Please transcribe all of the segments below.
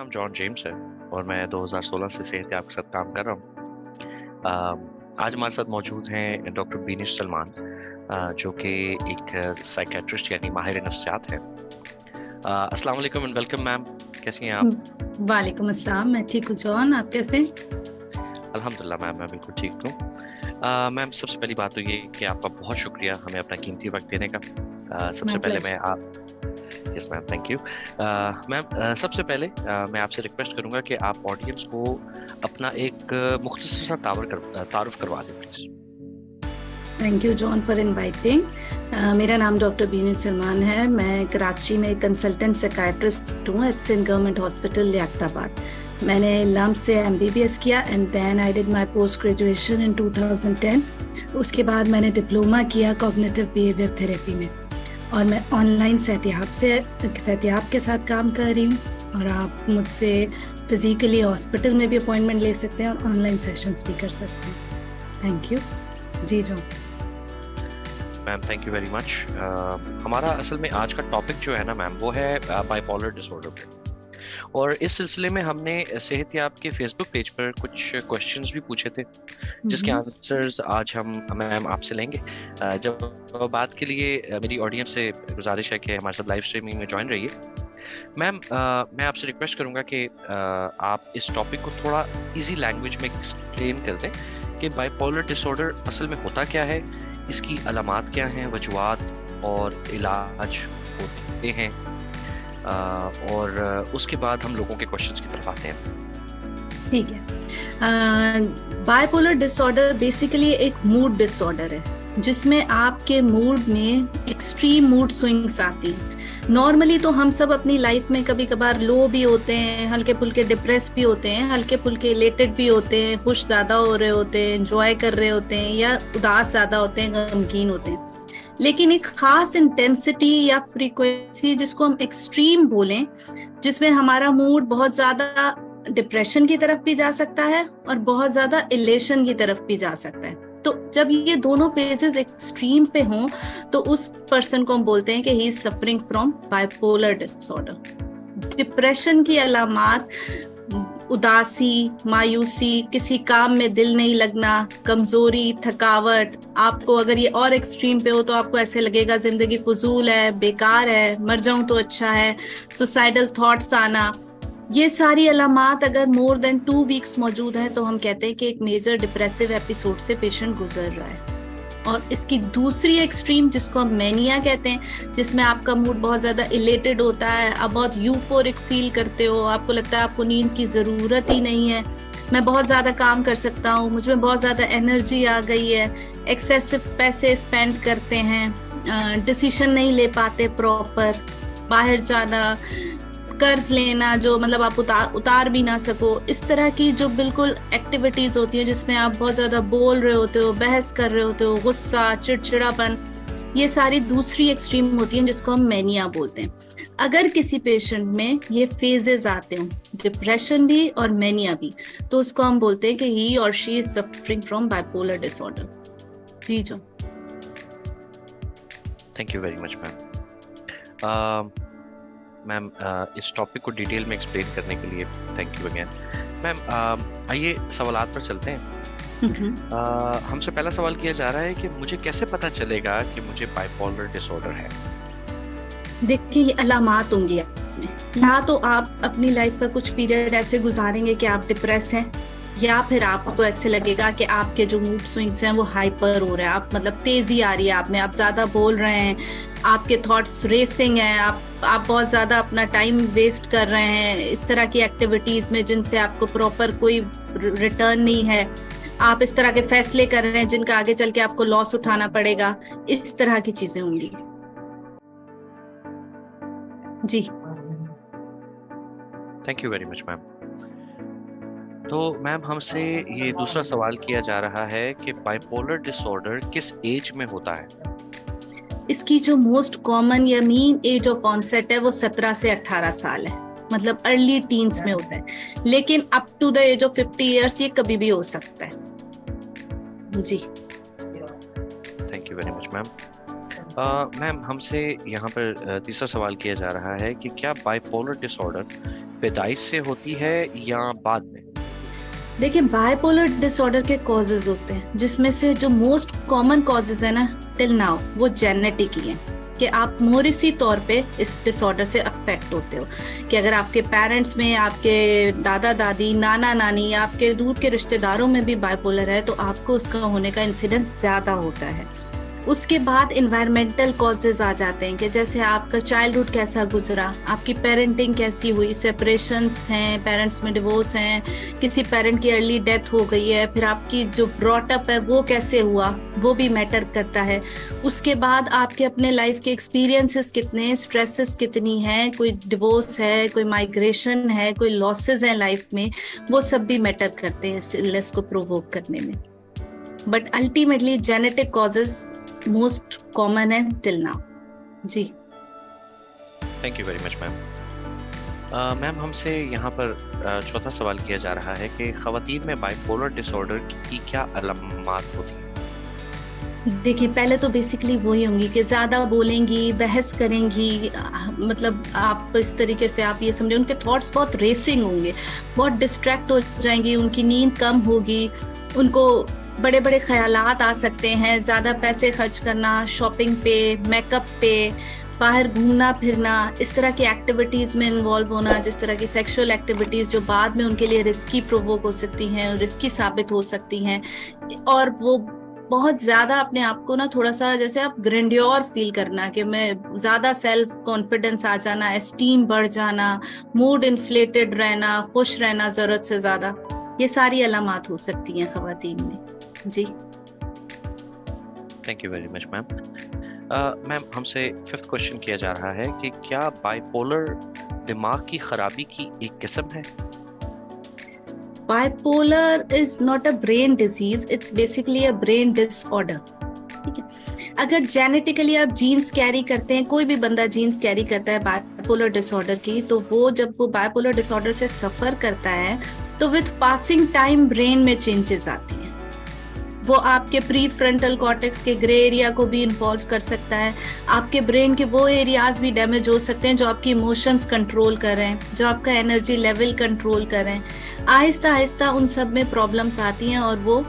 नाम John James है और मैं 2016 से सेहत के साथ काम कर रहा हूँ। आज हमारे साथ मौजूद हैं डॉक्टर बीनिश सलमान, जो कि एक साइकेट्रिस्ट यानी माहिर नफ्सियात है। अस्सलाम वालेकुम एंड वेलकम मैम, कैसी हैं आप? वालेकुम अस्सलाम। मैं ठीक हूँ जॉन, आप कैसे? अल्हम्दुलिल्लाह मैम, मैं बिल्कुल ठीक हूँ। मैम, सबसे पहली बात तो ये कि आपका बहुत शुक्रिया हमें अपना कीमती वक्त देने का। सबसे माय पहले प्लेजर। मैं आप yes ma'am, thank you ma'am. सबसे पहले मैं आपसे रिक्वेस्ट करूंगा कि आप ऑडियंस को अपना एक मुख्तसर सा तारुफ करवा दें please. Thank you John for inviting. मेरा नाम डॉक्टर बीनिश सलमान है। मैं कराची में कंसल्टेंट साइकियाट्रिस्ट हूँ at Sindh government hospital Liaquatabad. मैंने लम्ब से MBBS किया and then I did my post graduation in 2010। उसके बाद मैंने डिप्लोमा किया कॉग्निटिव बिहेवियर थेरेपी में, और मैं ऑनलाइन सहतियाब के साथ काम कर रही हूँ। और आप मुझसे फिजिकली हॉस्पिटल में भी अपॉइंटमेंट ले सकते हैं और ऑनलाइन सेशंस भी कर सकते हैं। Thank you ji John. Ma'am, thank you very much. हमारा असल में आज का टॉपिक जो है ना मैम, वो है बाइपोलर डिसऑर्डर पे। और इस सिलसिले में हमने सेहतियाब के फेसबुक पेज पर कुछ क्वेश्चंस भी पूछे थे, जिसके आंसर्स आज हम मैम आपसे लेंगे। जब बात के लिए मेरी ऑडियंस से गुजारिश है कि हमारे साथ लाइव स्ट्रीमिंग में ज्वाइन रहिए। मैम, मैं आपसे रिक्वेस्ट करूंगा कि आप इस टॉपिक को थोड़ा इजी लैंग्वेज में एक्सप्लेन कर दें कि बाइपोलर डिसऑर्डर असल में होता क्या है, इसकी अलामात क्या हैं, वजूहात और इलाज होते हैं, और उसके बाद हम लोगों के क्वेश्चंस की तरफ आते हैं। ठीक है। बाइपोलर डिसऑर्डर बेसिकली एक मूड डिसऑर्डर है जिसमें आपके मूड में एक्सट्रीम मूड स्विंग्स आती हैं। नॉर्मली तो हम सब अपनी लाइफ में कभी कभार लो भी होते हैं, हल्के फुल्के डिप्रेस भी होते हैं, हल्के फुल्के इलेटेड भी होते हैं, खुश ज्यादा हो रहे होते हैं, एंजॉय कर रहे होते हैं, या उदास ज्यादा होते हैं, गमगीन होते हैं। लेकिन एक खास इंटेंसिटी या फ्रीक्वेंसी जिसको हम एक्सट्रीम बोलें, जिसमें हमारा मूड बहुत ज्यादा डिप्रेशन की तरफ भी जा सकता है और बहुत ज्यादा इलेशन की तरफ भी जा सकता है। तो जब ये दोनों फेजेस एक्सट्रीम पे हों तो उस पर्सन को हम बोलते हैं कि he is suffering from bipolar disorder. Depression की अलामात उदासी, मायूसी, किसी काम में दिल नहीं लगना, कमजोरी, थकावट। आपको अगर ये और एक्सट्रीम पे हो तो आपको ऐसे लगेगा जिंदगी फजूल है, बेकार है, मर जाऊं तो अच्छा है, सुसाइडल थॉट्स आना। ये सारी अलामात अगर मोर देन 2 वीक्स मौजूद है तो हम कहते हैं कि एक मेजर डिप्रेसिव एपिसोड से पेशेंट गुजर रहा है। और इसकी दूसरी एक्सट्रीम जिसको हम मैनिया कहते हैं, जिसमें आपका मूड बहुत ज्यादा इलेटेड होता है, आप बहुत यूफोरिक फील करते हो, आपको लगता है आपको नींद की जरूरत ही नहीं है, मैं बहुत ज्यादा काम कर सकता हूँ, मुझमें बहुत ज्यादा एनर्जी आ गई है, एक्सेसिव पैसे स्पेंड करते हैं, डिसीजन नहीं ले पाते प्रॉपर, बाहर जाना, कर्ज लेना जो मतलब आप उतार भी ना सको, इस तरह की जो बिल्कुल एक्टिविटीज होती है जिसमें आप बहुत ज्यादा बोल रहे होते हो, बहस कर रहे होते हो, गुस्सा, चिड़चिड़ापन, ये सारी दूसरी एक्सट्रीम होती है जिसको हम मैनिया बोलते हैं। अगर किसी पेशेंट में ये फेजेस आते हो, डिप्रेशन भी और मैनिया भी, तो उसको हम बोलते हैं कि he or she is suffering from bipolar disorder. जी जो thank you very much ma'am. Ma'am, इस टॉपिक को डिटेल में एक्सप्लेन करने के लिए थैंक यू अगेन। मैम, आइए सवालात पर चलते हैं। हमसे पहला सवाल किया जा रहा है कि मुझे कैसे पता चलेगा कि मुझे बाइपोलर डिसऑर्डर है? देखिए, ये अलामात होंगी आप में। या तो आप अपनी लाइफ का कुछ पीरियड ऐसे गुजारेंगे कि आप डिप्रेस हैं, या फिर आपको ऐसे लगेगा कि आपके जो मूड स्विंग्स हैं वो हाइपर हो रहे हैं, आप मतलब तेजी आ रही है आप में, आप ज्यादा बोल रहे हैं, आपके थॉट्स रेसिंग हैं, आप बहुत ज्यादा अपना टाइम वेस्ट कर रहे हैं इस तरह की एक्टिविटीज में जिनसे आपको प्रॉपर कोई रिटर्न नहीं है, आप इस तरह के फैसले कर रहे हैं जिनका आगे चल के आपको लॉस उठाना पड़ेगा, इस तरह की चीजें होंगी। जी thank you very much ma'am. तो मैम, हमसे ये दूसरा सवाल किया जा रहा है कि बाइपोलर डिसऑर्डर किस एज में होता है? इसकी जो मोस्ट कॉमन या मीन एज ऑफ ऑनसेट है वो 17 से 18 साल है, मतलब अर्ली टीन्स में होता है, लेकिन up to the age of 50 years ये कभी भी हो सकता है। जी thank you very much ma'am. Ma'am हमसे यहाँ पर तीसरा सवाल किया जा रहा है कि क्या बाइपोलर डिसऑर्डर पैदाइश से होती है या बाद में? देखिए, बाइपोलर डिसऑर्डर के कॉजेज होते हैं, जिसमें से जो मोस्ट कॉमन कॉजेज है ना टिल नाउ, वो जेनेटिक ही है, कि आप मोरिसी तौर पे इस डिसऑर्डर से अफेक्ट होते हो, कि अगर आपके पेरेंट्स में, आपके दादा दादी, नाना नानी या आपके दूर के रिश्तेदारों में भी बाइपोलर है तो आपको उसका होने का इंसिडेंस ज्यादा होता है। उसके बाद इन्वायरमेंटल कॉजेज आ जाते हैं, कि जैसे आपका चाइल्डहुड कैसा गुजरा, आपकी पेरेंटिंग कैसी हुई, सेपरेशंस हैं, पेरेंट्स में डिवोर्स हैं, किसी पेरेंट की अर्ली डेथ हो गई है, फिर आपकी जो ब्रॉटअप है वो कैसे हुआ, वो भी मैटर करता है। उसके बाद आपके अपने लाइफ के एक्सपीरियंसेस कितने, स्ट्रेसेस कितनी हैं, कोई डिवोर्स है, कोई माइग्रेशन है, कोई लॉसेस हैं लाइफ में, वो सब भी मैटर करते हैं इस इलनेस को प्रोवोक करने में। But ultimately genetic causes most common है टिल नाउ। जी, thank you very much ma'am. Ma'am हमसे यहाँ पर चौथा सवाल किया जा रहा है कि ख़वातीन में बाइपोलर डिसऑर्डर की क्या अलामात होती हैं? देखिए, पहले तो बेसिकली वही होंगी कि ज्यादा बोलेंगी, बहस करेंगी, मतलब आप इस तरीके से आप ये समझे उनके थॉट्स बहुत रेसिंग होंगे, बहुत डिस्ट्रैक्ट हो जाएंगी, उनकी नींद कम होगी, उनको बड़े बड़े ख्यालात आ सकते हैं, ज्यादा पैसे खर्च करना शॉपिंग पे, मेकअप पे, बाहर घूमना फिरना, इस तरह की एक्टिविटीज में इन्वॉल्व होना, जिस तरह की सेक्सुअल एक्टिविटीज जो बाद में उनके लिए रिस्की प्रोवोक हो सकती हैं, रिस्की साबित हो सकती हैं, और वो बहुत ज्यादा अपने आप को ना थोड़ा सा जैसे आप ग्रैंडियोर फील करना, कि मैं ज्यादा सेल्फ कॉन्फिडेंस आ जाना, एस्टीम बढ़ जाना, मूड इन्फ्लेटेड रहना, खुश रहना जरूरत से ज्यादा, ये सारी अलामात हो सकती हैं खवातीन में। जी, thank you very much ma'am. Ma'am हमसे फिफ्थ क्वेश्चन किया जा रहा है कि क्या बाइपोलर दिमाग की खराबी की एक किस्म है? Bipolar is not a brain disease, it's basically a brain disorder. ठीक है, अगर जेनेटिकली आप जीन्स कैरी करते हैं, कोई भी बंदा जीन्स कैरी करता है बाइपोलर डिसऑर्डर की, तो वो जब वो बाइपोलर डिसऑर्डर से सफर करता है तो विद पासिंग टाइम ब्रेन में चेंजेस आती हैं। वो आपके प्री फ्रंटल कॉर्टेक्स के ग्रे एरिया को भी इन्वॉल्व कर सकता है, आपके ब्रेन के वो एरियाज भी डैमेज हो सकते हैं जो आपकी इमोशंस कंट्रोल कर रहे हैं, जो आपका एनर्जी लेवल कंट्रोल कर रहे हैं। आहिस्ता आहिस्ता उन सब में प्रॉब्लम्स आती हैं और वो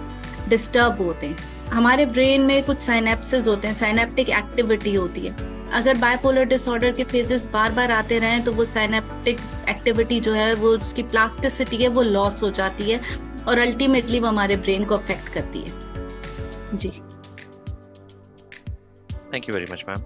डिस्टर्ब होते हैं। हमारे ब्रेन में कुछ साइनेप्सेस होते हैं, साइनेप्टिक एक्टिविटी होती है। अगर बाइपोलर डिसऑर्डर के फेजेस बार बार आते रहें तो वो साइनेप्टिक एक्टिविटी जो है, वो उसकी प्लास्टिसिटी है, वो लॉस हो जाती है और अल्टीमेटली वो हमारे ब्रेन को अफेक्ट करती है। जी, thank you very much ma'am.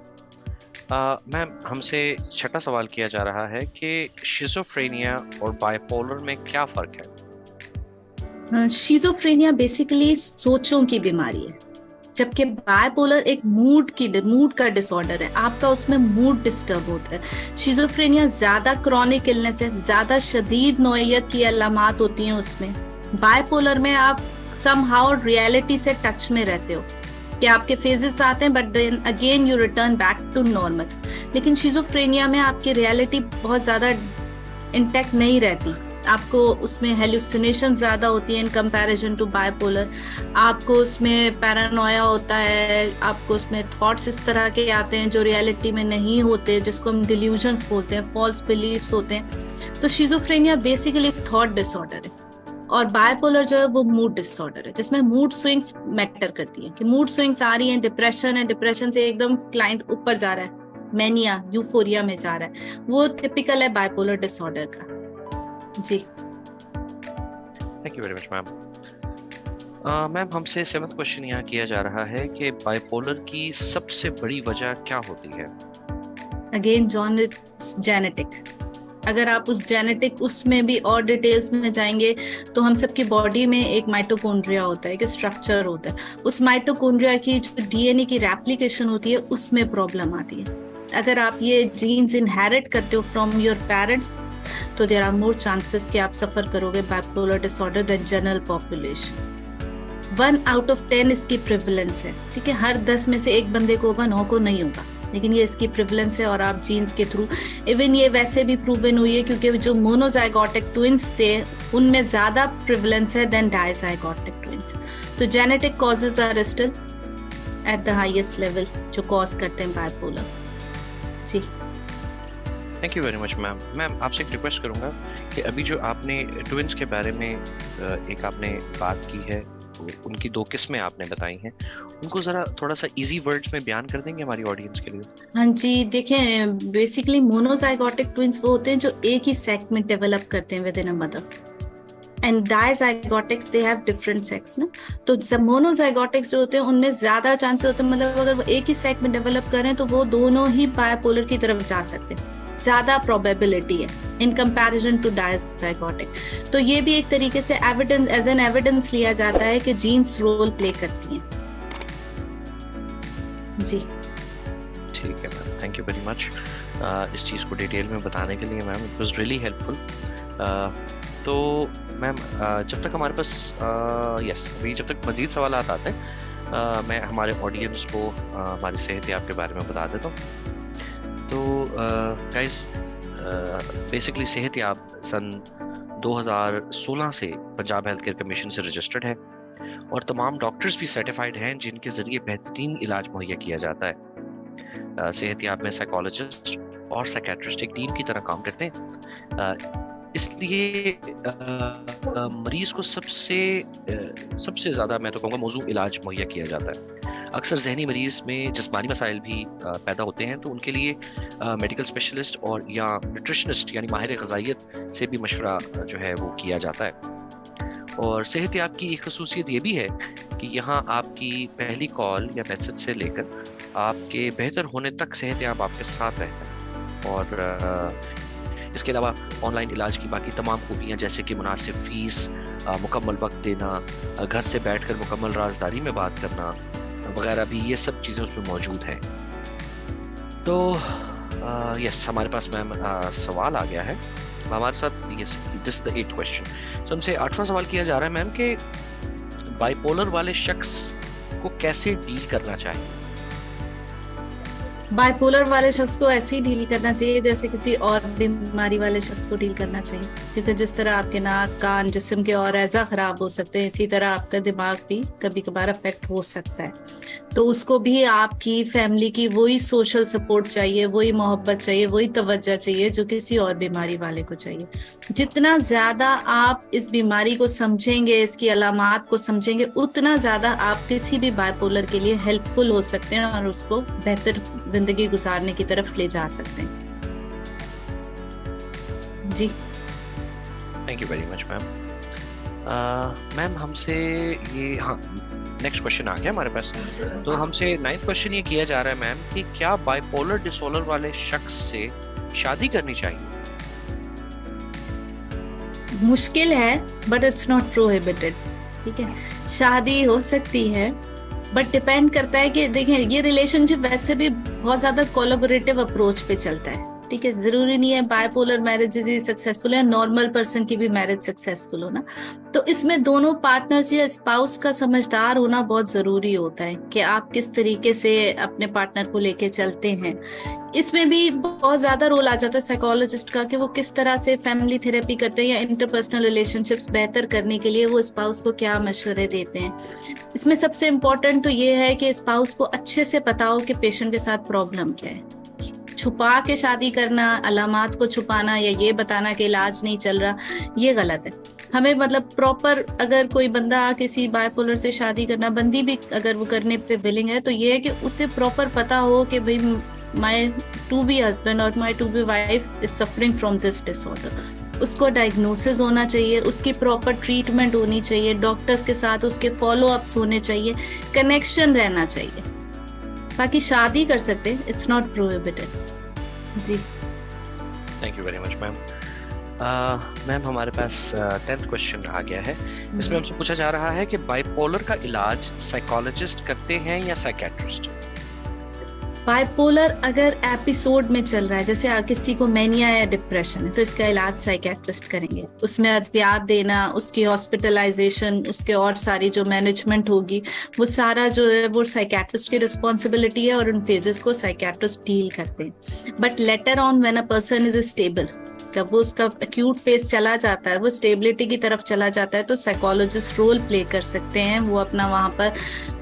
Ma'am हमसे छठा सवाल किया जा रहा है कि शिज़ोफ्रेनिया और बाइपोलर में क्या फ़र्क है? शिज़ोफ्रेनिया बेसिकली सोचों की बीमारी है, जबकि बाइपोलर एक मूड का डिसऑर्डर है, आपका उसमें मूड डिस्टर्ब होता है। शिज़ोफ्रेनिया ज्यादा क्रॉनिक इलनेस है, ज्यादा शदीद नौइयत की अलामात होती हैं उसमें। बाइपोलर में आप समहाउ रियलिटी से टच में रहते हो, कि आपके फेजेस आते हैं but then again you return back to normal. लेकिन शिज़ोफ्रेनिया में आपकी रियलिटी बहुत ज्यादा इंटैक्ट नहीं रहती, आपको उसमें हेलुसिनेशन ज्यादा होती है इन कंपैरिजन टू बाइपोलर। आपको उसमें पैरानोया होता है, आपको उसमें थॉट्स इस तरह के आते हैं जो रियलिटी में नहीं होते, जिसको हम डिल्यूजन्स बोलते हैं, फॉल्स बिलीफ्स होते हैं। तो शिज़ोफ्रेनिया बेसिकली थॉट डिसऑर्डर है और बाइपोलर जो है वो मूड डिसऑर्डर है, जिसमें मूड स्विंग्स मैटर करती है, कि मूड स्विंग्स आ रही हैं, डिप्रेशन है, डिप्रेशन से एकदम क्लाइंट ऊपर जा रहा है, मैनिया, यूफोरिया में जा रहा है, वो टिपिकल है बाइपोलर डिसऑर्डर का। जी, thank you very much ma'am. Ma'am हमसे सेवंथ क्वेश्चन यहाँ किया जा रहा है कि बाइपोलर की सबसे बड़ी वजह क्या होती है? Again John, it's genetic. अगर आप उस जेनेटिक उसमें भी और डिटेल्स में जाएंगे तो हम सबकी बॉडी में एक माइटोकॉन्ड्रिया होता है, एक स्ट्रक्चर होता है, उस माइटोकॉन्ड्रिया की जो डीएनए की रेप्लिकेशन होती है उसमें प्रॉब्लम आती है। अगर आप ये जीन्स इनहेरिट करते हो फ्रॉम योर पेरेंट्स तो देयर आर मोर चांसेस कि आप सफर करोगे bipolar disorder then general population. 1 out of 10 इसकी प्रिवलेंस है, ठीक है, हर 10 में से एक बंदे को होगा, 9 को नहीं होगा, लेकिन ये इसकी प्रिवलेंस है। और आप जीन्स के थ्रू, इवन ये वैसे भी प्रूवन हुई है क्योंकि जो मोनोजाइगोटिक ट्विंस थे उनमें ज्यादा प्रिवलेंस है देन डाइजाइगोटिक ट्विंस। तो genetic causes are still at the highest level जो कॉज करते हैं बाइपोलर। जी thank you very much ma'am. Ma'am आपसे एक रिक्वेस्ट करूंगा कि अभी जो आपने ट्विंस के बारे में एक आपने बात की है, उनकी दो किस्में आपने बताई हैं, उनको ज़रा थोड़ा सा इजी वर्ड्स में बयान कर देंगे हमारी ऑडियंस के लिए? हाँ जी, देखें बेसिकली मोनोजाइगोटिक ट्विंस वो होते हैं जो एक ही सेक्स में डेवलप करते हैं within a mother, and dizygotics they have different sex ना। तो जब मोनोजाइगोटिक्स जो होते हैं उनमें ज्यादा चांसेस होते हैं, मतलब अगर वो एक ही सेक्स में डेवलप करें तो वो दोनों ही बायपोलर की तरफ जा सकते हैं, ज्यादा प्रोबेबिलिटी है इन कंपैरिजन टू डाइजाइगोटिक। तो ये भी एक तरीके से एविडेंस, एज एन एविडेंस लिया जाता है कि जीन्स रोल प्ले करती हैं। जी ठीक है ma'am, thank you very much इस चीज़ को डिटेल में बताने के लिए ma'am, it was really helpful. तो मैम जब तक हमारे पास यस अभी जब तक मज़ीद सवाल आते हैं मैं हमारे ऑडियंस को हमारी सेहत याब के बारे में बता देता हूँ। तो गाइस बेसिकली सेहत याब सन 2016 से पंजाब हेल्थ केयर कमीशन से रजिस्टर्ड है और तमाम डॉक्टर्स भी सर्टिफाइड हैं जिनके ज़रिए बेहतरीन इलाज मुहैया किया जाता है। सेहत याब में साइकोलॉजिस्ट और साइकेट्रिस्ट एक टीम की तरह काम करते हैं, इसलिए मरीज को सबसे ज़्यादा मैं तो कहूँगा मौजू इलाज मुहैया किया जाता है। अक्सर जहनी मरीज में जिस्मानी मसाइल भी पैदा होते हैं, तो उनके लिए मेडिकल स्पेशलिस्ट और या न्यूट्रिशनिस्ट यानी माहिर ग़िज़ाइयत से भी मशवरा जो है वो किया जाता है। और सेहत याब की एक खसूसियत ये भी है कि यहाँ आपकी पहली कॉल या मैसेज से लेकर आपके बेहतर होने तक सेहत याब आपके साथ रहता है। और इसके अलावा ऑनलाइन इलाज की बाकी तमाम खूबियाँ जैसे कि मुनासिब फीस, मुकम्मल वक्त देना, घर से बैठकर मुकम्मल राजदारी में बात करना वगैरह भी, ये सब चीज़ें उसमें मौजूद हैं। तो यस हमारे पास मैम सवाल आ गया है हमारे साथ। Yes this the 8th question. तो हमसे 8वां सवाल किया जा रहा है मैम कि बाइपोलर वाले शख्स को कैसे डील करना चाहिए? बाइपोलर वाले शख्स को ऐसे ही डील करना चाहिए जैसे किसी और बीमारी वाले शख्स को डील करना चाहिए, क्योंकि जिस तरह आपके नाक, कान, जिस्म के और एजा खराब हो सकते हैं, इसी तरह आपका दिमाग भी कभी कभार अफेक्ट हो सकता है। तो उसको भी आपकी फैमिली की वही सोशल सपोर्ट चाहिए, वही मोहब्बत चाहिए, वही तवज्जो चाहिए जो किसी और बीमारी वाले को चाहिए। जितना ज्यादा आप इस बीमारी को समझेंगे, इसकी अलामात को समझेंगे, उतना ज्यादा आप किसी भी बाइपोलर के लिए हेल्पफुल हो सकते हैं और उसको बेहतर जिंदगी गुजारने की तरफ ले जा सकते हैं। जी thank you very much ma'am. Ma'am हमसे ये हाँ नेक्स्ट क्वेश्चन आ गया हमारे पास। तो हमसे 9th क्वेश्चन ये किया जा रहा है मैम कि क्या बाइपोलर डिसऑर्डर वाले शख्स से शादी करनी चाहिए? मुश्किल है बट इट्स नॉट प्रोहिबिटेड। ठीक है, शादी हो सकती है बट डिपेंड करता है कि देखें ये रिलेशनशिप वैसे भी बहुत ज्यादा कोलैबोरेटिव अप्रोच पे चलता है। ठीक है, जरूरी नहीं है बाइपोलर मैरिजेस ही सक्सेसफुल है, नॉर्मल पर्सन की भी मैरिज सक्सेसफुल हो ना। तो इसमें दोनों पार्टनर्स या स्पाउस का समझदार होना बहुत जरूरी होता है कि आप किस तरीके से अपने पार्टनर को लेके चलते हैं। इसमें भी बहुत ज्यादा रोल आ जाता है साइकोलॉजिस्ट का कि वो किस तरह से फैमिली थेरेपी करते हैं या इंटरपर्सनल रिलेशनशिप्स बेहतर करने के लिए वो स्पाउस को क्या मशवरे देते हैं। इसमें सबसे इम्पोर्टेंट तो ये है कि स्पाउस को अच्छे से पता हो कि पेशेंट के साथ प्रॉब्लम क्या है। छुपा के शादी करना, अलामात को छुपाना या ये बताना कि इलाज नहीं चल रहा, ये गलत है। हमें मतलब प्रॉपर, अगर कोई बंदा किसी बाइपोलर से शादी करना, बंदी भी अगर वो करने पे विलिंग है, तो ये है कि उसे प्रॉपर पता हो कि भाई माय टू बी हस्बैंड और my to be wife is suffering from this disorder. उसको डायग्नोसिस होना चाहिए, उसकी प्रॉपर ट्रीटमेंट होनी चाहिए, डॉक्टर्स के साथ उसके फॉलो अप्स होने चाहिए, कनेक्शन रहना चाहिए। बाकी शादी कर सकते हैं, इट्स नॉट प्रोहिबिटेड। जी thank you very much ma'am. Ma'am हमारे पास 10th क्वेश्चन आ गया है। इसमें हमसे पूछा जा रहा है कि बाइपोलर का इलाज साइकोलॉजिस्ट करते हैं या साइकेट्रिस्ट? बाइपोलर अगर एपिसोड में चल रहा है, जैसे किसी को मैनिया या डिप्रेशन है, तो इसका इलाज साइकेट्रिस्ट करेंगे। उसमें अद्वियात देना, उसकी हॉस्पिटलाइजेशन, उसके और सारी जो मैनेजमेंट होगी, वो सारा जो है वो साइकेट्रिस्ट की रिस्पॉन्सिबिलिटी है और उन फेजेस को साइकेट्रिस्ट डील करते हैं। But later on when a person is stable, जब वो उसका एक्यूट फेज चला जाता है, वो स्टेबिलिटी की तरफ चला जाता है, तो साइकोलॉजिस्ट रोल प्ले कर सकते हैं। वो अपना वहाँ पर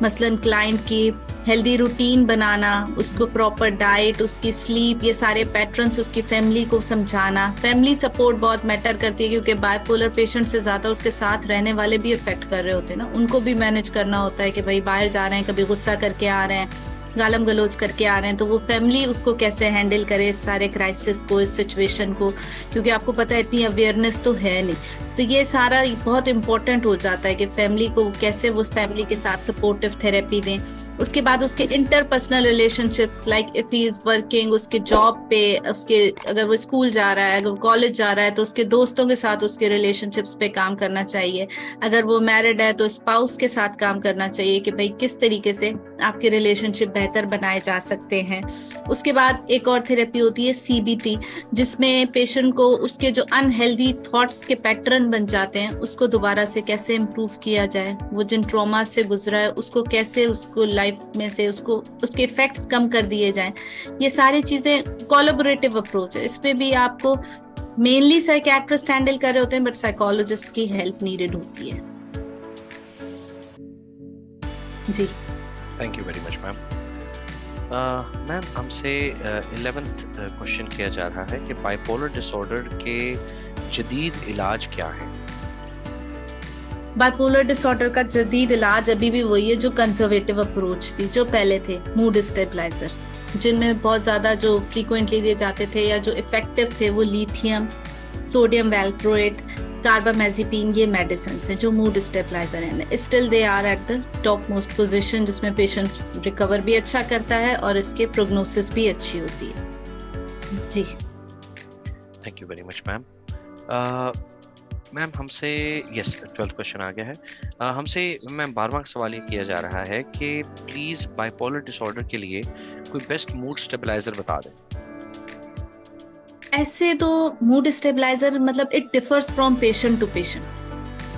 मसलन क्लाइंट की हेल्दी रूटीन बनाना, उसको प्रॉपर डाइट, उसकी स्लीप, ये सारे पैटर्न्स उसकी फैमिली को समझाना। फैमिली सपोर्ट बहुत मैटर करती है, क्योंकि बाइपोलर पेशेंट से ज्यादा उसके साथ रहने वाले भी इफेक्ट कर रहे होते हैं ना, उनको भी मैनेज करना होता है कि भाई बाहर जा रहे हैं, कभी गुस्सा करके आ रहे हैं, गालम गलोच करके आ रहे हैं, तो वो फैमिली उसको कैसे हैंडल करे इस सारे क्राइसिस को, इस सिचुएशन को, क्योंकि आपको पता है इतनी अवेयरनेस तो है नहीं। तो ये सारा बहुत इंपॉर्टेंट हो जाता है कि फैमिली को कैसे वो फैमिली के साथ सपोर्टिव थेरेपी दें। उसके बाद उसके interpersonal relationships, like if he is working, उसके जॉब पे, उसके अगर वो स्कूल जा रहा है, अगर वो कॉलेज जा रहा है, तो उसके दोस्तों के साथ उसके रिलेशनशिप्स पे काम करना चाहिए। अगर वो मैरिड है तो स्पाउस के साथ काम करना चाहिए कि भाई किस तरीके से आपके रिलेशनशिप बेहतर बनाए जा सकते हैं। उसके बाद एक और थेरेपी होती है CBT, जिसमें पेशेंट को उसके जो अनहेल्दी थॉट्स के पैटर्न बन जाते हैं उसको दोबारा से कैसे इम्प्रूव किया जाए, वो जिन ट्रॉमा से गुजरा है उसको कैसे उसको लाइफ में से उसको उसके इफेक्ट्स कम कर दिए जाएं। ये सारी चीजें कोलैबोरेटिव अप्रोच है। इसमें भी आपको मेनली साइकियाट्रिस्ट हैंडल कर रहे होते हैं, बट साइकोलॉजिस्ट की हेल्प नीडेड होती है। जी, thank you very much ma'am. Ma'am हमसे 11th क्वेश्चन किया जा रहा है कि बाइपोलर डिसऑर्डर के जदीद इलाज क्या है? बाइपोलर डिसऑर्डर का जदीद इलाज अभी भी वही है जो कंजर्वेटिव अप्रोच थी, जो पहले थे मूड स्टेबलाइजर्स, जिनमें बहुत ज्यादा जो फ्रीक्वेंटली दिए जाते थे या जो इफेक्टिव थे वो लिथियम, सोडियम वैल्प्रोएट, कार्बामेज़ेपिन, ये मेडिसिन हैं जो मूड स्टेबलाइजर हैं। Still they are at the top most position, जिसमें पेशेंट्स रिकवर भी अच्छा करता है और इसके प्रोग्नोसिस भी अच्छी होती है। जी, thank you very much ma'am. Ma'am हमसे 12th क्वेश्चन आ गया है। हमसे मैम 12वां सवाल ये किया जा रहा है कि प्लीज़ बाइपोलर डिसऑर्डर के लिए कोई बेस्ट मूड स्टेबलाइजर बता दें। ऐसे तो मूड स्टेबलाइजर मतलब it differs from patient to patient.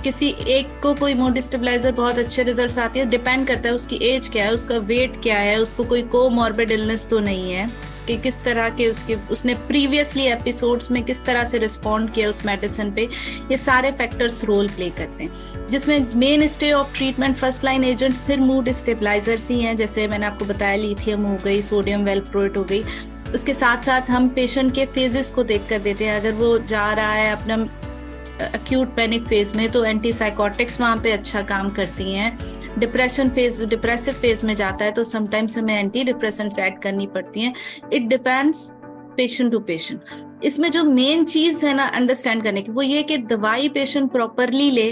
किसी एक को कोई मूड स्टेबलाइजर बहुत अच्छे रिजल्ट्स आती है, डिपेंड करता है उसकी एज क्या है, उसका वेट क्या है, उसको कोई कोमॉर्बिड इलनेस तो नहीं है, उसके किस तरह के उसने प्रीवियसली एपिसोड्स में किस तरह से रिस्पॉन्ड किया उस मेडिसिन पे, ये सारे फैक्टर्स रोल प्ले करते हैं। जिसमें main stay of treatment first line agents फिर मूड स्टेबलाइजर्स ही हैं, जैसे मैंने आपको बताया लिथियम हो गई, सोडियम वैल्प्रोएट हो गई। उसके साथ साथ हम पेशेंट के फेजेस को देख कर देते हैं। अगर वो जा रहा है अपना एक्यूट पैनिक फेज में तो एंटीसाइकोटिक्स वहाँ पे अच्छा काम करती हैं। डिप्रेसिव फेज में जाता है तो समटाइम्स हमें एंटी डिप्रेसेंट्स ऐड करनी पड़ती हैं। It depends patient to patient. इसमें जो मेन चीज है ना अंडरस्टैंड करने की, वो ये कि दवाई पेशेंट प्रॉपरली ले,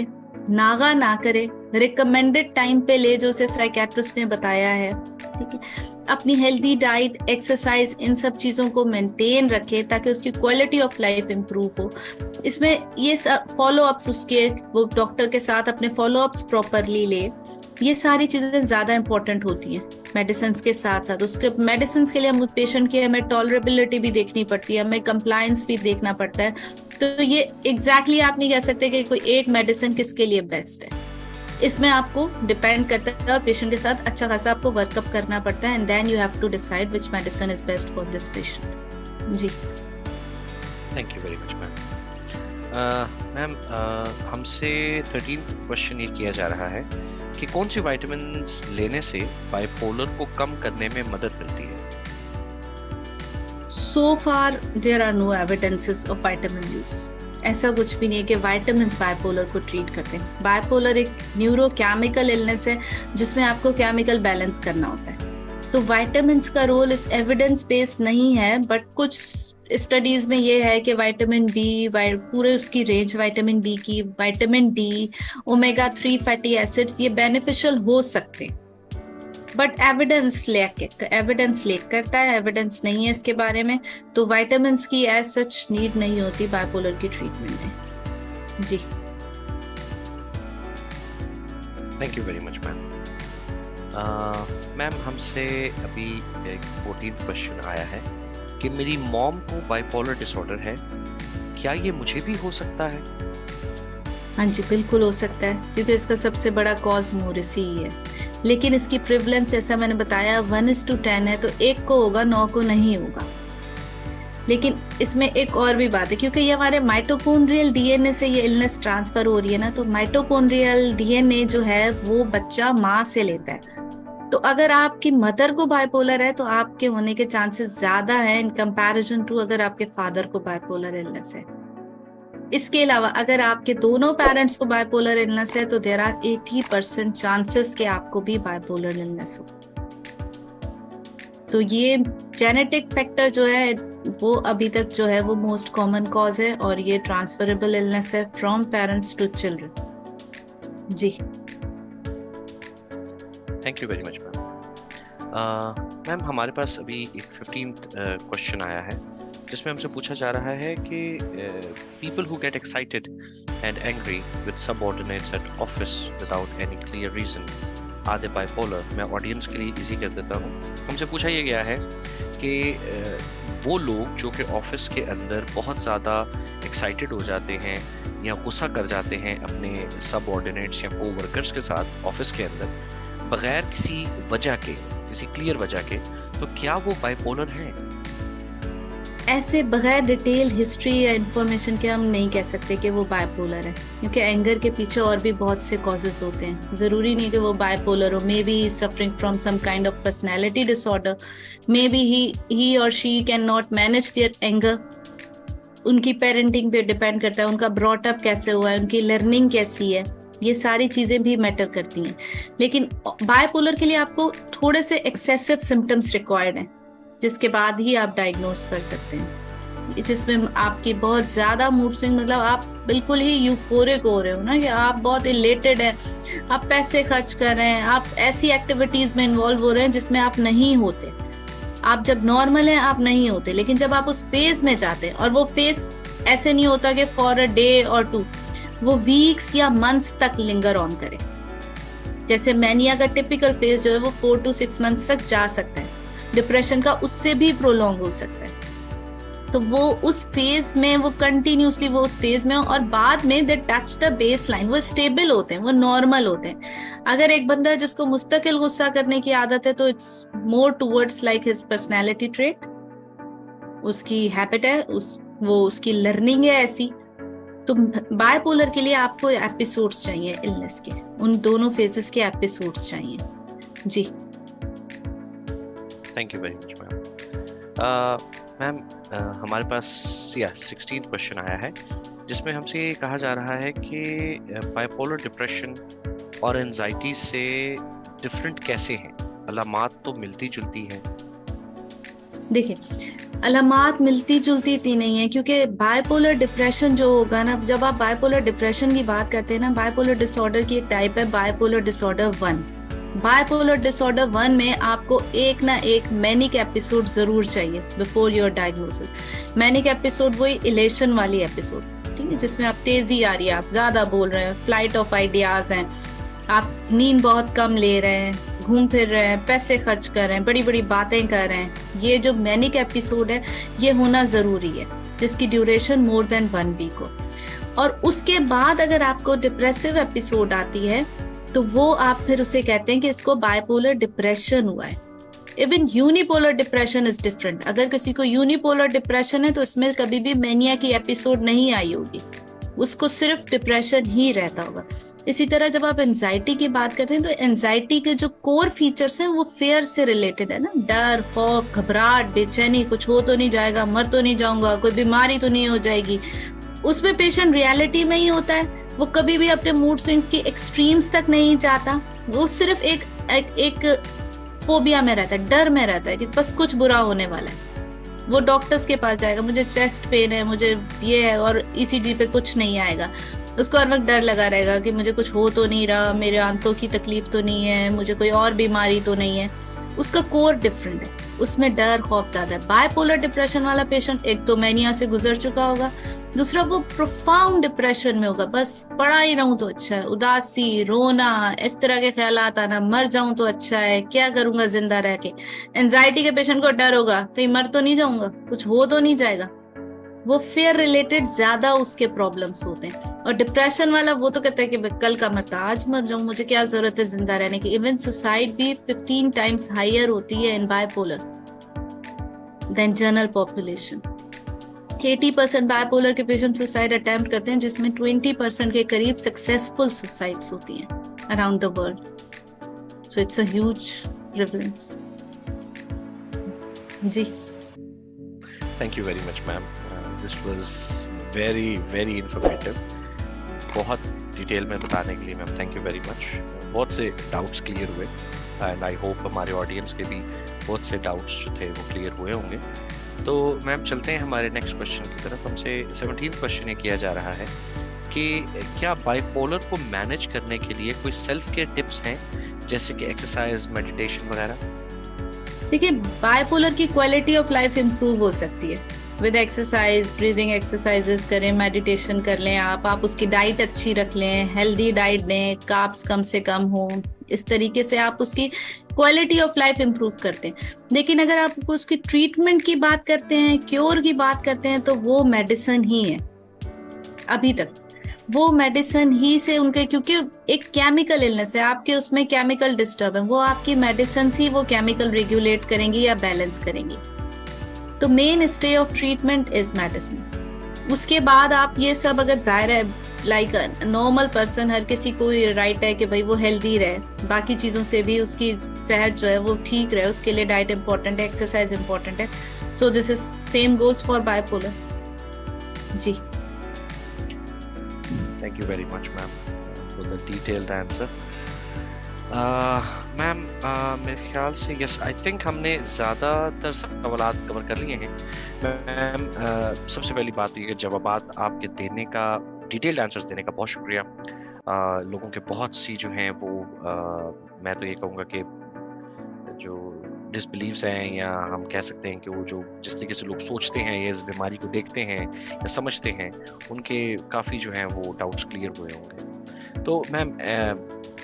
नागा ना करे, रिकमेंडेड टाइम पे ले जो उसे साइकियाट्रिस्ट ने बताया है, ठीक है। अपनी हेल्दी डाइट, एक्सरसाइज, इन सब चीजों को मेंटेन रखे ताकि उसकी क्वालिटी ऑफ लाइफ इंप्रूव हो। इसमें ये फॉलो अप्स उसके वो डॉक्टर के साथ अपने फॉलो अप्स प्रॉपरली ले, ये सारी चीजें ज्यादा इंपॉर्टेंट होती हैं मेडिसिन के साथ साथ। उसके मेडिसिन के लिए हम पेशेंट की हमें टॉलरेबिलिटी भी देखनी पड़ती है, हमें कंप्लायंस भी देखना पड़ता है। तो ये एग्जैक्टली आप नहीं कह सकते कि कोई एक मेडिसिन किसके लिए बेस्ट है। इसमें आपको डिपेंड करता है और पेशेंट के साथ अच्छा खासा आपको वर्कअप करना पड़ता है, and then you have to decide which medicine is best for this patient. जी, thank you very much ma'am. Ma'am हमसे 13th क्वेश्चन ये किया जा रहा है कि कौन सी विटामिन्स लेने से बाइपोलर को कम करने में मदद मिलती है? So far there are no evidences of vitamin use. ऐसा कुछ भी नहीं है कि विटामिन बाइपोलर को ट्रीट करते हैं। बाइपोलर एक न्यूरोकेमिकल इलनेस है जिसमें आपको केमिकल बैलेंस करना होता है। तो विटामिन का रोल इस एविडेंस बेस्ड नहीं है, बट कुछ स्टडीज में ये है कि विटामिन बी, पूरे उसकी रेंज विटामिन बी की, vitamin D, omega 3 fatty acids, ये बेनिफिशियल हो सकते हैं। बट एविडेंस लेक करता है, एविडेंस नहीं है इसके बारे में, तो विटामिन की एज सच नीड नहीं होती बाइपोलर की ट्रीटमेंट में। जी, thank you very much ma'am. Ma'am हमसे अभी एक 14th क्वेश्चन आया है कि मेरी मॉम को बाइपोलर डिसऑर्डर है, क्या ये मुझे भी हो सकता है? हाँ जी, बिल्कुल हो सकता है, क्योंकि इसका सबसे बड़ा कॉज मोरेसी ही है। लेकिन इसकी प्रिवलेंस जैसा मैंने बताया 1:10 है, तो 1 को होगा, 9 को नहीं होगा। लेकिन इसमें एक और भी बात है, क्योंकि ये हमारे माइटोकॉन्ड्रियल डीएनए से ये इलनेस ट्रांसफर हो रही है ना, तो माइटोकॉन्ड्रियल डीएनए जो है वो बच्चा माँ से लेता है। तो अगर आपकी मदर को बाइपोलर है तो आपके होने के चांसेस ज्यादा है इन कंपैरिजन टू अगर आपके फादर को बाइपोलर इलनेस है। इसके अलावा अगर आपके दोनों पेरेंट्स को बाइपोलर इलनेस है तो देयर आर 80% चांसेस कि आपको भी बाइपोलर इलनेस हो। तो ये जेनेटिक फैक्टर जो है वो अभी तक जो है वो मोस्ट कॉमन कॉज है, और ये ट्रांसफरेबल इलनेस है फ्रॉम पेरेंट्स टू चिल्ड्रन। जी thank you very much ma'am. Ma'am हमारे पास अभी एक 15th क्वेश्चन आया है जिसमें हमसे पूछा जा रहा है कि people who get excited and angry with subordinates at office without any clear reason, are they bipolar? मैं ऑडियंस के लिए इजी कर देता हूँ। हमसे पूछा ये गया है कि वो लोग जो कि ऑफिस के अंदर बहुत ज़्यादा एक्साइटेड हो जाते हैं या गुस्सा कर जाते हैं अपने सबऑर्डिनेट्स या कोवर्कर्स के साथ ऑफिस के अंदर बगैर किसी वजह के, किसी क्लियर वजह के, तो क्या वो बाइपोलर हैं? ऐसे बगैर डिटेल हिस्ट्री या इंफॉर्मेशन के हम नहीं कह सकते कि वो बाइपोलर है, क्योंकि एंगर के पीछे और भी बहुत से कॉजेज होते हैं। जरूरी नहीं कि वो बाइपोलर हो। Maybe he suffering from some kind of personality disorder, maybe he or she can not manage their anger. उनकी पेरेंटिंग पे डिपेंड करता है, उनका ब्रॉट अप कैसे हुआ है, उनकी लर्निंग कैसी है, ये सारी चीजें भी मैटर करती हैं। लेकिन बाइपोलर के लिए आपको थोड़े से एक्सेसिव सिम्टम्स रिक्वायर्ड हैं, जिसके बाद ही आप डायग्नोज कर सकते हैं, जिसमें आपकी बहुत ज्यादा मूड स्विंग, मतलब आप बिल्कुल ही यूफोरिक हो रहे हो ना, कि आप बहुत इलेटेड हैं, आप पैसे खर्च कर रहे हैं, आप ऐसी एक्टिविटीज में इन्वॉल्व हो रहे हैं जिसमें आप नहीं होते। आप जब नॉर्मल हैं आप नहीं होते, लेकिन जब आप उस फेज में जाते हैं, और वो फेज ऐसे नहीं होता कि फॉर अ डे और टू, वो वीक्स या मंथ्स तक लिंगर ऑन करे। जैसे मैनिया का टिपिकल फेज जो है वो 4 to 6 मंथ्स तक जा सकता है, डिप्रेशन का उससे भी प्रोलॉन्ग हो सकता है। तो वो उस फेज में, वो कंटिन्यूसली वो उस फेज में, और बाद में they touch the base line, वो स्टेबल होते हैं, वो नॉर्मल होते हैं। अगर एक बंदा है जिसको मुस्तकिल गुस्सा करने की आदत है, तो it's more towards like his personality trait, उसकी हैबिट है, वो उसकी लर्निंग है ऐसी। तो बाइपोलर के लिए आपको एपिसोड्स चाहिए इलनेस के, उन दोनों फेजेस के एपिसोड्स चाहिए। जी thank you very much ma'am. Ma'am हमारे पास 16th क्वेश्चन आया है जिसमें हमसे ये कहा जा रहा है कि बाइपोलर डिप्रेशन और एंजाइटी से डिफरेंट कैसे हैं? अलामात तो मिलती जुलती हैं। देखिए, अलामात मिलती जुलती इतनी नहीं है, क्योंकि बाइपोलर डिप्रेशन जो होगा ना, जब आप बाइपोलर डिप्रेशन की बात करते हैं ना, बाइपोलर डिसऑर्डर की एक टाइप है बाइपोलर डिसऑर्डर 1। बाइपोलर डिसऑर्डर 1 में आपको एक ना एक मैनिक एपिसोड जरूर चाहिए before your diagnosis. Manic episode वही इलेशन वाली एपिसोड, ठीक है, जिसमें आप तेजी आ रही है, आप ज्यादा बोल रहे हैं, फ्लाइट ऑफ आइडियाज हैं, आप नींद बहुत कम ले रहे हैं, घूम फिर रहे हैं, पैसे खर्च कर रहे हैं, बड़ी बड़ी बातें कर रहे हैं। ये जो मैनिक एपिसोड है ये होना जरूरी है, जिसकी ड्यूरेशन मोर देन 1 वीक हो। और उसके बाद अगर आपको डिप्रेसिव एपिसोड आती है तो वो आप फिर उसे कहते हैं कि इसको बाइपोलर डिप्रेशन हुआ है। Even unipolar depression is different. अगर किसी को यूनिपोलर डिप्रेशन है तो इसमें कभी भी मैनिया की एपिसोड नहीं आई होगी, उसको सिर्फ डिप्रेशन ही रहता होगा। इसी तरह जब आप एंजाइटी की बात करते हैं तो एंजाइटी के जो कोर फीचर्स हैं वो फेयर से रिलेटेड है ना, डर, खौफ, घबराहट, बेचैनी, कुछ हो तो नहीं जाएगा, मर तो नहीं जाऊंगा, कोई बीमारी तो नहीं हो जाएगी। उसमें पेशेंट रियलिटी में ही होता है, वो कभी भी अपने मूड स्विंग्स की एक्सट्रीम्स तक नहीं जाता, वो सिर्फ एक फोबिया में रहता है, डर में रहता है कि बस कुछ बुरा होने वाला है। वो डॉक्टर्स के पास जाएगा, मुझे चेस्ट पेन है, मुझे ये है, और ईसीजी पे कुछ नहीं आएगा, उसको हर वक्त डर लगा रहेगा कि मुझे कुछ हो तो नहीं रहा, मेरे आंतों की तकलीफ तो नहीं है, मुझे कोई और बीमारी तो नहीं है। उसका कोर डिफरेंट है, उसमें डर, खौफ ज्यादा है। बाइपोलर डिप्रेशन वाला पेशेंट एक तो मैनिया से गुजर चुका होगा, दूसरा वो प्रोफाउंड डिप्रेशन में होगा, बस पड़ा ही रहूं तो अच्छा है, उदासी, रोना, इस तरह के ख्यालात आना, मर जाऊं तो अच्छा है, क्या करूंगा जिंदा रह के। एंजाइटी के पेशेंट को डर होगा कहीं मर तो नहीं जाऊंगा, कुछ हो तो नहीं जाएगा, वो फेयर रिलेटेड ज्यादा उसके प्रॉब्लम्स होते हैं। और डिप्रेशन वाला वो तो कहता है कि कल का मरता आज मर जाऊं, मुझे क्या जरूरत है जिंदा रहने की। इवन सुसाइड भी 15 टाइम्स हायर होती है in bipolar than general population. 80% bipolar के पेशेंट सुसाइड अटेम्प्ट करते हैं, जिसमें 20% के करीब सक्सेसफुल सुसाइड्स होती हैं around the world. So it's a huge prevalence. जी, thank you very much ma'am, this was very very informative. बहुत डिटेल में बताने के लिए ma'am thank you very much. बहुत से डाउट्स क्लियर हुए एंड आई होप हमारे ऑडियंस के भी बहुत से डाउट्स जो थे वो क्लियर हुए होंगे। तो मैम चलते हैं हमारे नेक्स्ट क्वेश्चन की तरफ। हमसे 17th क्वेश्चन ये किया जा रहा है कि क्या बाइपोलर को मैनेज करने के लिए कोई सेल्फ केयर टिप्स हैं, जैसे कि एक्सरसाइज, मेडिटेशन वगैरह? देखिए, बायपोलर की क्वालिटी ऑफ लाइफ इंप्रूव हो सकती है विद एक्सरसाइज, ब्रीदिंग एक्सरसाइजेस करें, मेडिटेशन कर लें आप उसकी डाइट अच्छी रख लें, हेल्दी डाइट दें, कार्ब्स कम से कम हो, इस तरीके से आप उसकी क्वालिटी ऑफ लाइफ इंप्रूव करते हैं। लेकिन अगर आप उसकी ट्रीटमेंट की बात करते हैं, क्योर की बात करते हैं, तो वो मेडिसिन ही है अभी तक। वो मेडिसिन ही से उनके, क्योंकि एक केमिकल इलनेस है, आपके उसमें केमिकल डिस्टर्ब है, वो आपकी मेडिसिन ही वो केमिकल रेगुलेट करेंगी या बैलेंस करेंगी। तो main stay of treatment is medicine. उसके बाद आप ये सब, अगर जाहिर है लाइक नॉर्मल पर्सन, हर किसी को राइट है कि भाई वो हेल्दी रहे, बाकी चीजों से भी उसकी सेहत जो है वो ठीक रहे, उसके लिए डाइट इंपॉर्टेंट है, एक्सरसाइज इंपॉर्टेंट है। So this is same goes for bipolar. जी, Thank you very much, ma'am, for the detailed answer. मैम मेरे ख्याल से यस, आई थिंक हमने ज़्यादातर सवालात कवर कर लिए हैं। मैम सबसे पहली बात ये कि जवाबात आपके देने का, डिटेल्ड आंसर्स देने का बहुत शुक्रिया। लोगों के बहुत सी जो हैं वो मैं तो ये कहूँगा कि जो डिसबिलीव्स हैं, या हम कह सकते हैं कि वो जो जिस तरीके से लोग सोचते हैं या इस बीमारी को देखते हैं या समझते हैं, उनके काफ़ी जो हैं वो डाउट्स क्लियर हुए होंगे। तो मैम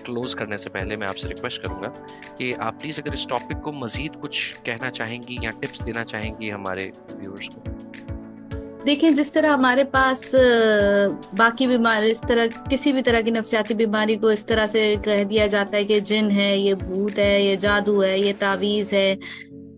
क्लोज करने से पहले मैं आपसे रिक्वेस्ट करूंगा कि आप प्लीज़ अगर इस टॉपिक को मज़ीद कुछ कहना चाहेंगी या टिप्स देना चाहेंगी हमारे व्यूअर्स को। देखिए, जिस तरह हमारे पास बाकी बीमारी, इस तरह किसी भी तरह की नफसियाती बीमारी को इस तरह से कह दिया जाता है कि जिन है, ये भूत है, ये जादू है, ये तावीज है,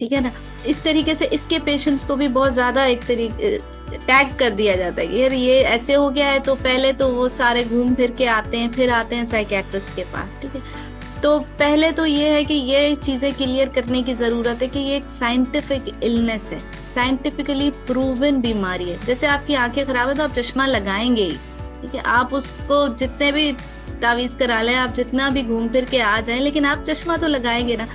ठीक है ना, इस तरीके से इसके पेशेंट्स को भी बहुत ज्यादा एक तरीके टैग कर दिया जाता है कि यार ये ऐसे हो गया है। तो पहले तो वो सारे घूम फिर के आते हैं, फिर आते हैं साइकियाट्रिस्ट के पास, ठीक है। तो पहले तो ये है कि ये चीजें क्लियर करने की जरूरत है कि ये एक साइंटिफिक इलनेस है, साइंटिफिकली प्रूवन बीमारी है। जैसे आपकी आंखें खराब है तो आप चश्मा लगाएंगे ही, ठीक है। आप उसको जितने भी तावीज करा लें, आप जितना भी घूम फिर के आ जाएं, लेकिन आप चश्मा तो लगाएंगे ना।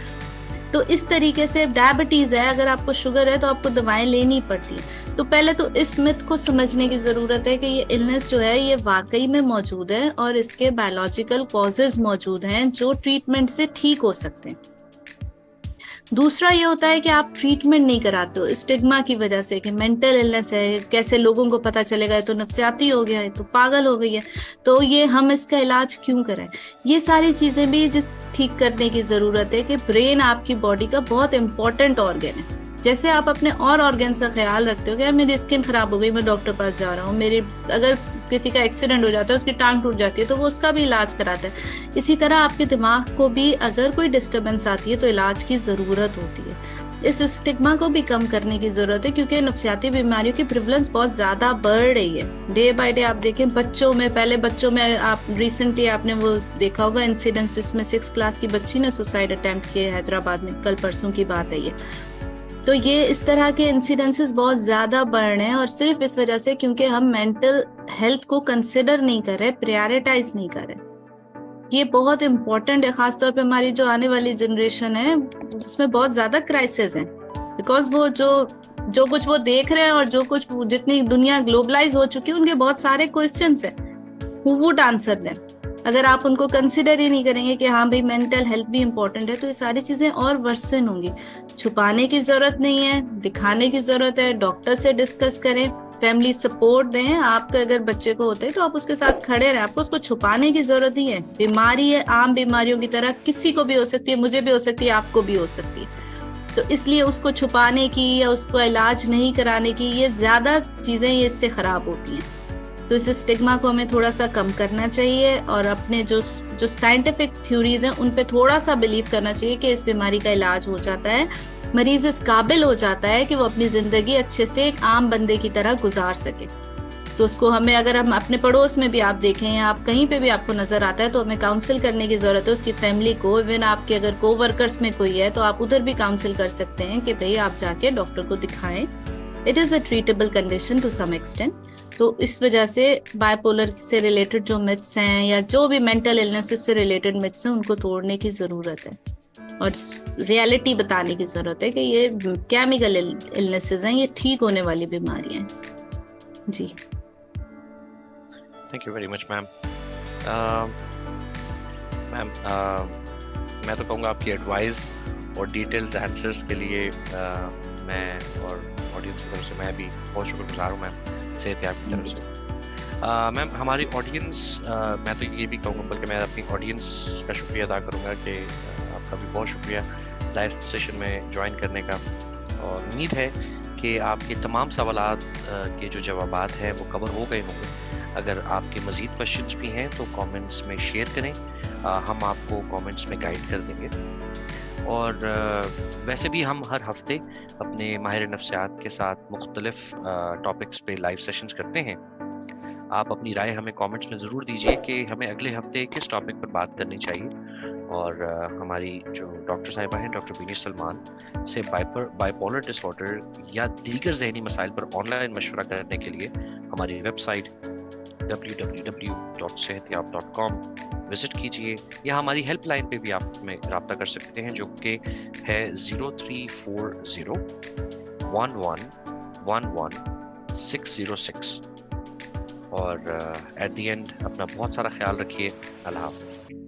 तो इस तरीके से डायबिटीज है, अगर आपको शुगर है तो आपको दवाएं लेनी पड़ती है। तो पहले तो इस मिथ को समझने की जरूरत है कि ये इलनेस जो है ये वाकई में मौजूद है और इसके बायोलॉजिकल कॉजेज मौजूद हैं जो ट्रीटमेंट से ठीक हो सकते हैं। दूसरा ये होता है कि आप ट्रीटमेंट नहीं कराते हो स्टिग्मा की वजह से कि मेंटल इलनेस है, कैसे लोगों को पता चलेगा, तो नफसियाती हो गया है, तो पागल हो गई है, तो ये हम इसका इलाज क्यों करें। ये सारी चीजें भी जिस ठीक करने की जरूरत है कि ब्रेन आपकी बॉडी का बहुत इंपॉर्टेंट ऑर्गन है। जैसे आप अपने और ऑर्गन्स का ख्याल रखते हो कि यार मेरी स्किन खराब हो गई, मैं डॉक्टर पास जा रहा हूँ, मेरी अगर किसी का एक्सीडेंट हो जाता है, उसकी टांग टूट जाती है, तो वो उसका भी इलाज कराता है। इसी तरह आपके दिमाग को भी अगर कोई डिस्टर्बेंस आती है तो इलाज की जरूरत होती है। इस स्टिग्मा को भी कम करने की जरूरत है क्योंकि नफसियाती बीमारियों की प्रिवलेंस बहुत ज्यादा बढ़ रही है डे बाय डे। आप देखें बच्चों में, पहले बच्चों में आप रिसेंटली आपने वो देखा होगा इंसिडेंस जिसमें 6th क्लास की बच्ची ने सुसाइड अटेम्प्ट किया हैदराबाद में, कल परसों की बात है ये। तो ये इस तरह के इंसिडेंसेस बहुत ज्यादा बढ़ रहे हैं और सिर्फ इस वजह से क्योंकि हम मेंटल हेल्थ को कंसिडर नहीं कर रहे, प्रायोरिटाइज नहीं कर रहे। ये बहुत इंपॉर्टेंट है, खासतौर पे हमारी जो आने वाली जनरेशन है उसमें बहुत ज्यादा क्राइसिस है, बिकॉज वो जो कुछ वो देख रहे हैं और जो कुछ जितनी दुनिया ग्लोबलाइज हो चुकी है, उनके बहुत सारे क्वेश्चंस हैं, हु वुड आंसर देम। अगर आप उनको कंसिडर ही नहीं करेंगे कि हाँ भाई मेंटल हेल्थ भी इंपॉर्टेंट है, तो ये सारी चीजें और वर्सन होंगी। छुपाने की जरूरत नहीं है, दिखाने की जरूरत है, डॉक्टर से डिस्कस करें, फैमिली सपोर्ट दें। आपके अगर बच्चे को होते है तो आप उसके साथ खड़े रहें, आपको उसको छुपाने की जरूरत नहीं है। बीमारी है, आम बीमारियों की तरह किसी को भी हो सकती है, मुझे भी हो सकती है, आपको भी हो सकती है। तो इसलिए उसको छुपाने की या उसको इलाज नहीं कराने की, ये ज्यादा चीजें ये इससे खराब होती हैं। तो इस स्टिग्मा को हमें थोड़ा सा कम करना चाहिए और अपने जो साइंटिफिक थ्योरीज हैं उन पे थोड़ा सा बिलीव करना चाहिए कि इस बीमारी का इलाज हो जाता है मरीज इस काबिल हो जाता है कि वो अपनी जिंदगी अच्छे से एक आम बंदे की तरह गुजार सके। तो उसको हमें, अगर हम अपने पड़ोस में भी आप देखें या आप कहीं पे भी आपको नजर आता है, तो हमें काउंसिल करने की जरूरत है उसकी फैमिली को। इवन आपके अगर कोवर्कर्स में कोई है तो आप उधर भी काउंसिल कर सकते हैं कि भाई आप जाके डॉक्टर को दिखाएं। It is a treatable condition to some extent. तो इस वजह से बायपोलर से रिलेटेड जो मिथ्स हैं या जो भी मेंटल इलनेसेस से रिलेटेड मिथ्स हैं उनको तोड़ने की जरूरत है और रियलिटी बताने की जरूरत है कि ये केमिकल इलनेसेस हैं, ये ठीक होने वाली बीमारियां हैं। जी, thank you very much ma'am. Ma'am मैं तो कहूँगा आपकी एडवाइस और डिटेल्स आंसर्स के लिए मैं और ऑडियंस की तरफ से मैं भी बहुत शुक्रगुजार हूँ मैम, सेहत याब की तरफ से। मैम हमारी ऑडियंस, मैं तो ये भी कहूँगा, बल्कि मैं अपनी ऑडियंस का शुक्रिया अदा करूँगा कि आपका भी बहुत शुक्रिया लाइव सेशन में ज्वाइन करने का। और उम्मीद है कि आपके तमाम सवालात के जो जवाबात हैं वो कवर हो गए होंगे। अगर आपके मज़ीद क्वेश्चंस भी हैं तो कमेंट्स में शेयर करें, हम आपको कमेंट्स में गाइड कर देंगे। और वैसे भी हम हर हफ्ते अपने माहिर नफ्सियात के साथ मुख्तलिफ टॉपिक्स पे लाइव सेशंस करते हैं। आप अपनी राय हमें कमेंट्स में ज़रूर दीजिए कि हमें अगले हफ्ते किस टॉपिक पर बात करनी चाहिए। और हमारी जो डॉक्टर साहिबा हैं, डॉक्टर बीनी सलमान, से बाइपोलर डिसऑर्डर या दीगर जहनी मसाइल पर ऑनलाइन मशवरा करने के लिए हमारी वेबसाइट www.sehatyab.com विजिट कीजिए, या हमारी हेल्पलाइन पे भी आप हमें रब्ता कर सकते हैं जो कि है 03401111 606। और एट द एंड अपना बहुत सारा ख्याल रखिए। अल्लाह हाफ़िज़।